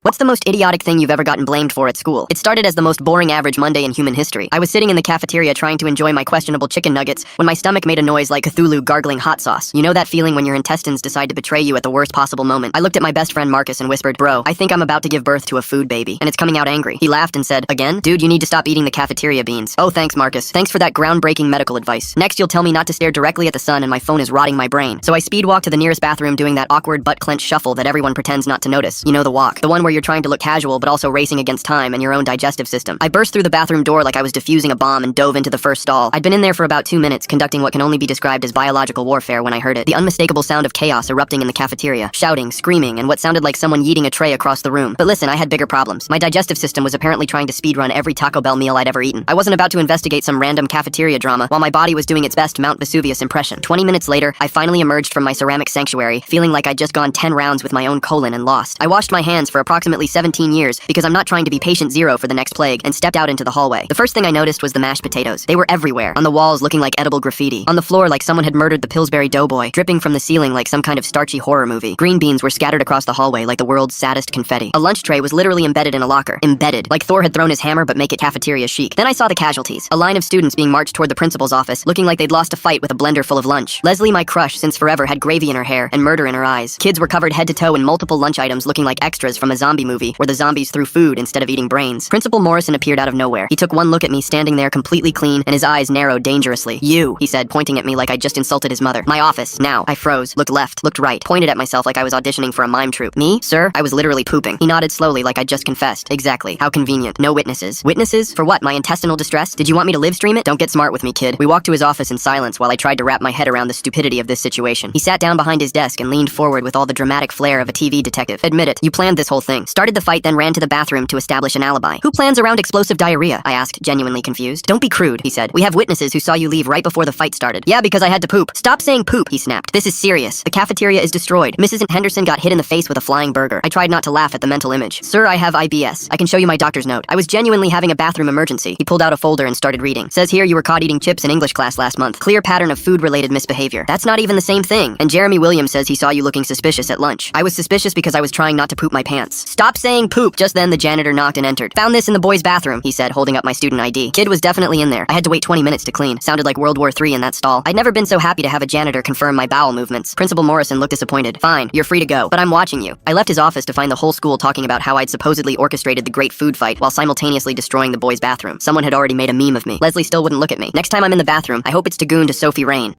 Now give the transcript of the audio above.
What's the most idiotic thing you've ever gotten blamed for at school? It started as the most boring average Monday in human history. I was sitting in the cafeteria trying to enjoy my questionable chicken nuggets when my stomach made a noise like Cthulhu gargling hot sauce. You know that feeling when your intestines decide to betray you at the worst possible moment? I looked at my best friend Marcus and whispered, "Bro, I think I'm about to give birth to a food baby, and it's coming out angry." He laughed and said, "Again? Dude, you need to stop eating the cafeteria beans." "Oh, thanks, Marcus. Thanks for that groundbreaking medical advice. Next, you'll tell me not to stare directly at the sun and my phone is rotting my brain." So I speed walked to the nearest bathroom doing that awkward butt-clenched shuffle that everyone pretends not to notice. You know the walk. The one where you're trying to look casual but also racing against time and your own digestive system. I burst through the bathroom door like I was defusing a bomb and dove into the first stall. I'd been in there for about 2 minutes, conducting what can only be described as biological warfare when I heard it. The unmistakable sound of chaos erupting in the cafeteria. Shouting, screaming, and what sounded like someone yeeting a tray across the room. But listen, I had bigger problems. My digestive system was apparently trying to speedrun every Taco Bell meal I'd ever eaten. I wasn't about to investigate some random cafeteria drama while my body was doing its best Mount Vesuvius impression. 20 minutes later, I finally emerged from my ceramic sanctuary, feeling like I'd just gone 10 rounds with my own colon and lost. I washed my hands for approximately 17 years because I'm not trying to be patient zero for the next plague, and stepped out into the hallway. The first thing I noticed was the mashed potatoes. They were everywhere, on the walls looking like edible graffiti, on the floor like someone had murdered the Pillsbury Doughboy, dripping from the ceiling like some kind of starchy horror movie. Green beans were scattered across the hallway like the world's saddest confetti. A lunch tray was literally embedded in a locker. Embedded. Like Thor had thrown his hammer but make it cafeteria chic. Then I saw the casualties. A line of students being marched toward the principal's office, looking like they'd lost a fight with a blender full of lunch. Leslie, my crush since forever, had gravy in her hair and murder in her eyes. Kids were covered head to toe in multiple lunch items looking like extras from a zombie movie where the zombies threw food instead of eating brains. Principal Morrison appeared out of nowhere. He took one look at me standing there completely clean and his eyes narrowed dangerously. "You," he said, pointing at me like I'd just insulted his mother. "My office, now." I froze, looked left, looked right, pointed at myself like I was auditioning for a mime troupe. "Me? Sir? I was literally pooping." He nodded slowly like I'd just confessed. "Exactly. How convenient. No witnesses." "Witnesses? For what? My intestinal distress? Did you want me to live stream it?" "Don't get smart with me, kid." We walked to his office in silence while I tried to wrap my head around the stupidity of this situation. He sat down behind his desk and leaned forward with all the dramatic flair of a TV detective. "Admit it. You planned this whole thing. Started the fight, then ran to the bathroom to establish an alibi." "Who plans around explosive diarrhea?" I asked, genuinely confused. "Don't be crude," he said. "We have witnesses who saw you leave right before the fight started." "Yeah, because I had to poop." "Stop saying poop," he snapped. "This is serious. The cafeteria is destroyed. Mrs. Henderson got hit in the face with a flying burger." I tried not to laugh at the mental image. "Sir, I have IBS. I can show you my doctor's note. I was genuinely having a bathroom emergency." He pulled out a folder and started reading. "Says here you were caught eating chips in English class last month. Clear pattern of food-related misbehavior." "That's not even the same thing." "And Jeremy Williams says he saw you looking suspicious at lunch." "I was suspicious because I was trying not to poop my pants." "Stop saying poop." Just then the janitor knocked and entered. "Found this in the boys' bathroom," he said, holding up my student ID. Kid was definitely in there. I had to wait 20 minutes to clean. Sounded like World War III in that stall. I'd never been so happy to have a janitor confirm my bowel movements. Principal Morrison looked disappointed. "Fine, you're free to go, but I'm watching you." I left his office to find the whole school talking about how I'd supposedly orchestrated the great food fight while simultaneously destroying the boys' bathroom. Someone had already made a meme of me. Leslie still wouldn't look at me. Next time I'm in the bathroom, I hope it's Tagoon to Sophie Rain.